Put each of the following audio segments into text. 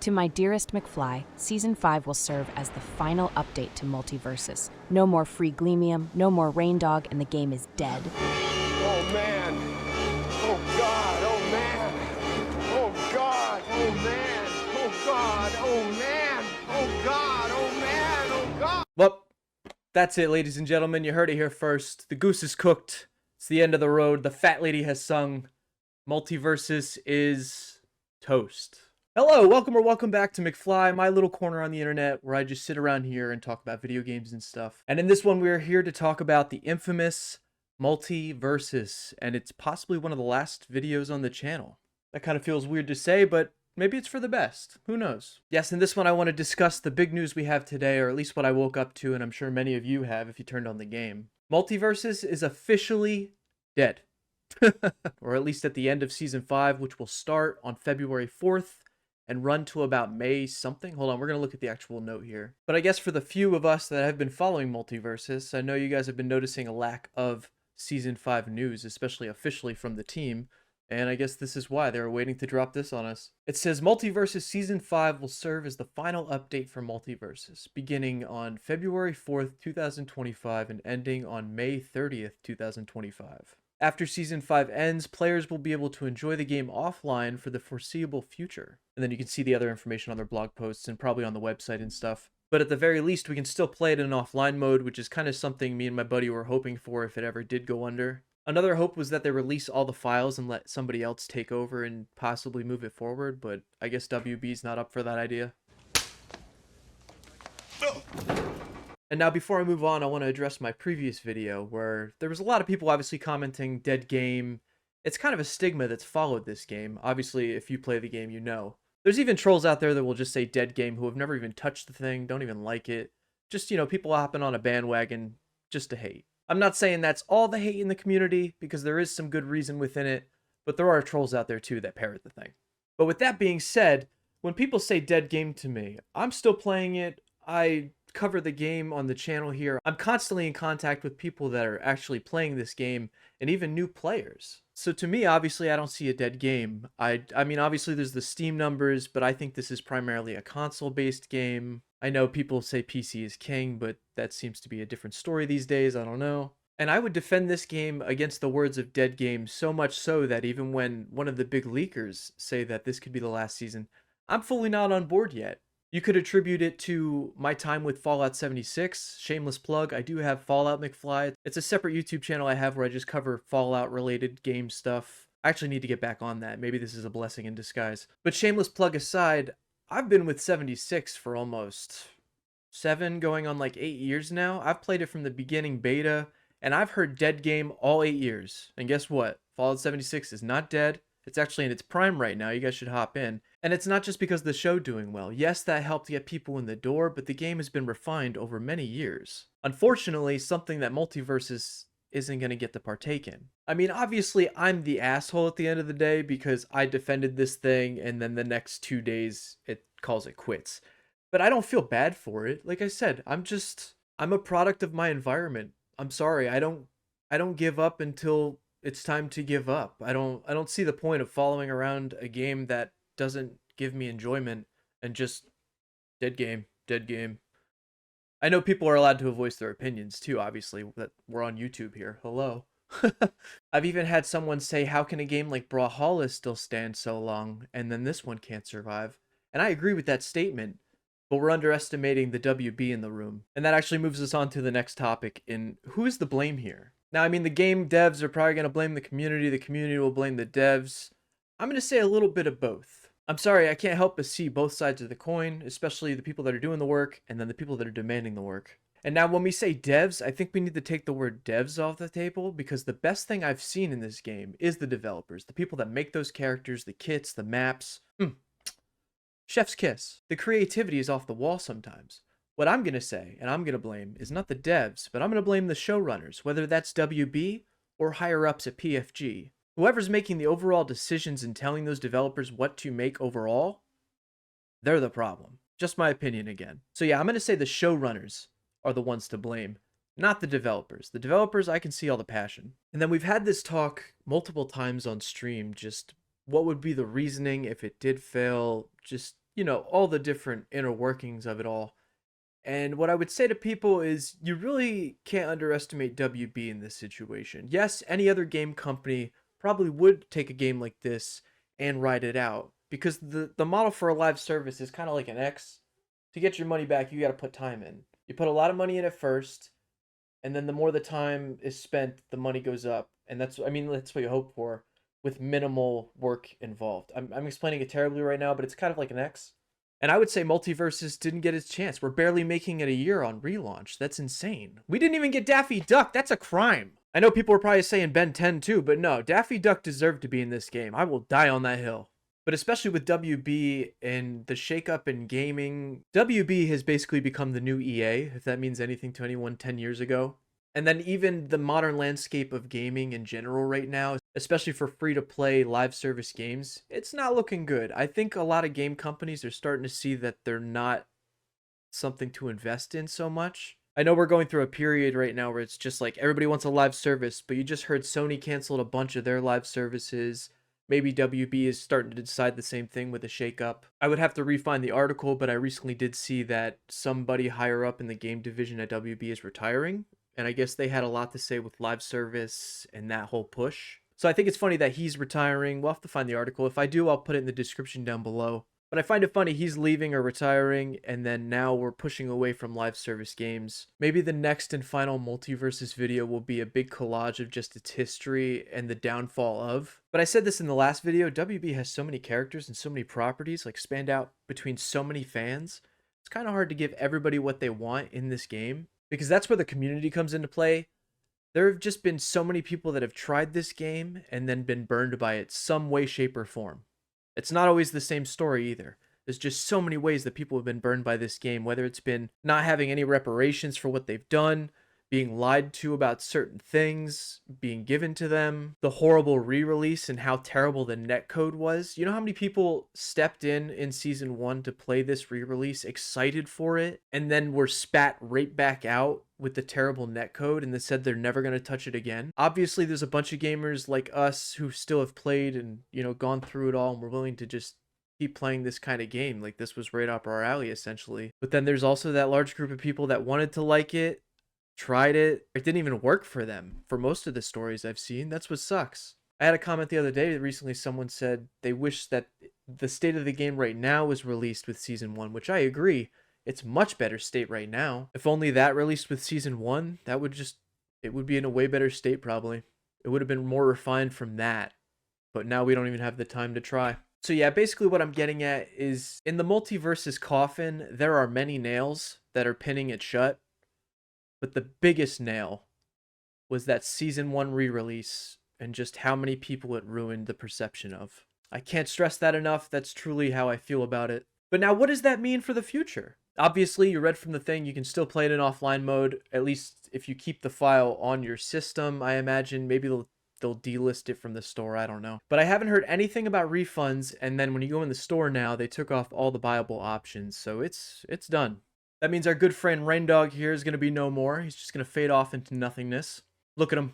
To my dearest McFly, Season 5 will serve as the final update to Multiversus. No more free Gleamium, no more Rain Dog, and the game is dead. Oh man! Oh god! Oh man! Oh god! Oh man! Oh god! Oh man! Oh god! Oh man! Oh god! Well, that's it, ladies and gentlemen. You heard it here first. The goose is cooked. It's the end of the road. The fat lady has sung. Multiversus is toast. Hello, welcome back to McFly, my little corner on the internet where I just sit around here and talk about video games and stuff. And in this one, we're here to talk about the infamous Multiversus, and it's possibly one of the last videos on the channel. That kind of feels weird to say, but maybe it's for the best. Who knows? Yes, in this one, I want to discuss the big news we have today, or at least what I woke up to, and I'm sure many of you have if you turned on the game. Multiversus is officially dead. Or at least at the end of Season 5, which will start on February 4th. And run to about May something. Hold on, we're going to look at the actual note here. But I guess for the few of us that have been following Multiversus, I know you guys have been noticing a lack of Season 5 news, especially officially from the team. And I guess this is why they were waiting to drop this on us. It says Multiversus Season 5 will serve as the final update for Multiversus, beginning on February 4th, 2025 and ending on May 30th, 2025. After Season 5 ends, players will be able to enjoy the game offline for the foreseeable future. And then you can see the other information on their blog posts and probably on the website and stuff. But at the very least, we can still play it in offline mode, which is kind of something me and my buddy were hoping for if it ever did go under. Another hope was that they release all the files and let somebody else take over and possibly move it forward, but I guess WB's not up for that idea. And now before I move on, I want to address my previous video where there was a lot of people obviously commenting dead game. It's kind of a stigma that's followed this game. Obviously, if you play the game, you know. There's even trolls out there that will just say dead game who have never even touched the thing, don't even like it. Just, you know, people hopping on a bandwagon just to hate. I'm not saying that's all the hate in the community because there is some good reason within it, but there are trolls out there too that parrot the thing. But with that being said, when people say dead game to me, I'm still playing it. I cover the game on the channel here. I'm constantly in contact with people that are actually playing this game and even new players. So to me, obviously, I don't see a dead game. I mean, obviously there's the Steam numbers, but I think this is primarily a console-based game. I know people say PC is king, but that seems to be a different story these days. I don't know. And I would defend this game against the words of dead game so much so that even when one of the big leakers say that this could be the last season, I'm fully not on board yet. You could attribute it to my time with Fallout 76. Shameless plug, I do have Fallout McFly. It's a separate YouTube channel I have where I just cover Fallout-related game stuff. I actually need to get back on that. Maybe this is a blessing in disguise. But shameless plug aside, I've been with 76 for almost 7, going on like 8 years now. I've played it from the beginning beta, and I've heard dead game all 8 years. And guess what? Fallout 76 is not dead. It's actually in its prime right now. You guys should hop in. And it's not just because of the show doing well. Yes, that helped get people in the door, but the game has been refined over many years. Unfortunately, something that Multiversus isn't going to get to partake in. I mean, obviously, I'm the asshole at the end of the day because I defended this thing and then the next 2 days it calls it quits. But I don't feel bad for it. Like I said, I'm a product of my environment. I'm sorry. I don't give up until it's time to give up. I don't see the point of following around a game that doesn't give me enjoyment and just dead game. I know people are allowed to voice their opinions too, obviously, that we're on YouTube here. Hello. I've even had someone say, how can a game like Brawlhalla still stand so long and then this one can't survive? And I agree with that statement, but we're underestimating the WB in the room. And that actually moves us on to the next topic in who is the blame here? Now, I mean, the game devs are probably going to blame the community will blame the devs. I'm going to say a little bit of both. I'm sorry, I can't help but see both sides of the coin, especially the people that are doing the work and then the people that are demanding the work. And now when we say devs, I think we need to take the word devs off the table because the best thing I've seen in this game is the developers, the people that make those characters, the kits, the maps. Chef's kiss. The creativity is off the wall sometimes. What I'm going to say, and I'm going to blame, is not the devs, but I'm going to blame the showrunners, whether that's WB or higher-ups at PFG. Whoever's making the overall decisions and telling those developers what to make overall, they're the problem. Just my opinion again. So yeah, I'm going to say the showrunners are the ones to blame, not the developers. The developers, I can see all the passion. And then we've had this talk multiple times on stream, just what would be the reasoning if it did fail, just you know, all the different inner workings of it all. And what I would say to people is you really can't underestimate WB in this situation. Yes, any other game company probably would take a game like this and ride it out, because the model for a live service is kind of like an X. To get your money back, you got to put time in. You put a lot of money in at first, and then the more the time is spent, the money goes up. And that's, I mean, that's what you hope for with minimal work involved. I'm explaining it terribly right now, but it's kind of like an X. And I would say Multiversus didn't get its chance. We're barely making it a year on relaunch. That's insane. We didn't even get Daffy Duck. That's a crime. I know people are probably saying Ben 10 too, but no, Daffy Duck deserved to be in this game. I will die on that hill. But especially with WB and the shakeup in gaming, WB has basically become the new EA, if that means anything to anyone 10 years ago. And then even the modern landscape of gaming in general right now, especially for free-to-play live service games, it's not looking good. I think a lot of game companies are starting to see that they're not something to invest in so much. I know we're going through a period right now where it's just like everybody wants a live service, but you just heard Sony canceled a bunch of their live services. Maybe WB is starting to decide the same thing with a shakeup. I would have to re-find the article, but I recently did see that somebody higher up in the game division at WB is retiring. And I guess they had a lot to say with live service and that whole push. So I think it's funny that he's retiring. We'll have to find the article. If I do, I'll put it in the description down below. But I find it funny he's leaving or retiring, and then now we're pushing away from live service games. Maybe the next and final Multiversus video will be a big collage of just its history and the downfall of. But I said this in the last video, WB has so many characters and so many properties, like spanned out between so many fans. It's kind of hard to give everybody what they want in this game, because that's where the community comes into play. There have just been so many people that have tried this game and then been burned by it some way, shape, or form. It's not always the same story either. There's just so many ways that people have been burned by this game, whether it's been not having any reparations for what they've done, being lied to about certain things, being given to them, the horrible re-release and how terrible the netcode was. You know how many people stepped in Season 1 to play this re-release, excited for it, and then were spat right back out with the terrible netcode and they said they're never going to touch it again? Obviously, there's a bunch of gamers like us who still have played and, you know, gone through it all, and we're willing to just keep playing this kind of game. Like, this was right up our alley, essentially. But then there's also that large group of people that wanted to like it, tried it didn't even work for them for most of the stories I've seen. That's what sucks. I had a comment the other day, recently someone said they wish that the state of the game right now was released with Season 1, which I agree. It's much better state right now. If only that released with Season 1, that would just, it would be in a way better state probably. It would have been more refined from that. But now we don't even have the time to try. So yeah, basically what I'm getting at is in the Multiversus coffin, there are many nails that are pinning it shut. But the biggest nail was that Season 1 re-release and just how many people it ruined the perception of. I can't stress that enough. That's truly how I feel about it. But now what does that mean for the future? Obviously, you read from the thing, you can still play it in offline mode, at least if you keep the file on your system, I imagine. Maybe they'll delist it from the store, I don't know. But I haven't heard anything about refunds, and then when you go in the store now, they took off all the buyable options, so it's done. That means our good friend Raindog here is going to be no more. He's just going to fade off into nothingness. Look at him.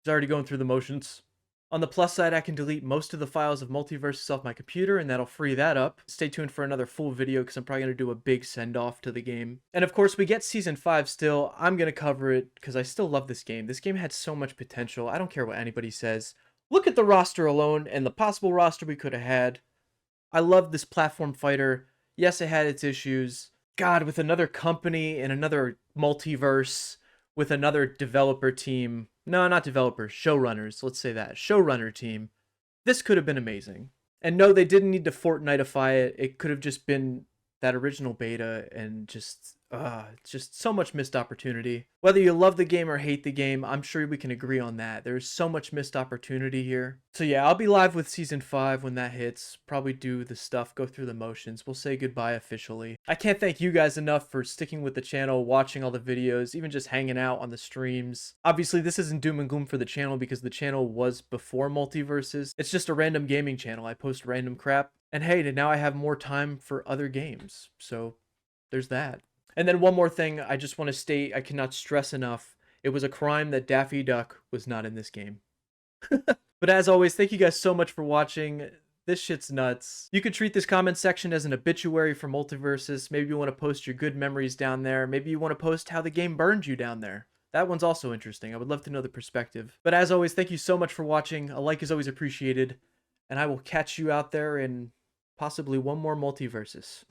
He's already going through the motions. On the plus side, I can delete most of the files of Multiversus off my computer, and that'll free that up. Stay tuned for another full video, because I'm probably going to do a big send-off to the game. And of course, we get Season 5 still. I'm going to cover it, because I still love this game. This game had so much potential. I don't care what anybody says. Look at the roster alone, and the possible roster we could have had. I love this platform fighter. Yes, it had its issues. God, with another company and another multiverse, with another developer team. No, not developers, showrunners. Let's say that. Showrunner team. This could have been amazing. And no, they didn't need to Fortniteify it. It could have just been that original beta and just so much missed opportunity. Whether you love the game or hate the game, I'm sure we can agree on that. There's so much missed opportunity here. So yeah, I'll be live with Season 5 when that hits. Probably do the stuff, go through the motions. We'll say goodbye officially. I can't thank you guys enough for sticking with the channel, watching all the videos, even just hanging out on the streams. Obviously, this isn't doom and gloom for the channel because the channel was before Multiversus. It's just a random gaming channel. I post random crap. And hey, now I have more time for other games. So there's that. And then one more thing I just want to state, I cannot stress enough, it was a crime that Daffy Duck was not in this game. But as always, thank you guys so much for watching. This shit's nuts. You could treat this comment section as an obituary for Multiversus. Maybe you want to post your good memories down there. Maybe you want to post how the game burned you down there. That one's also interesting. I would love to know the perspective. But as always, thank you so much for watching. A like is always appreciated. And I will catch you out there in possibly one more Multiversus.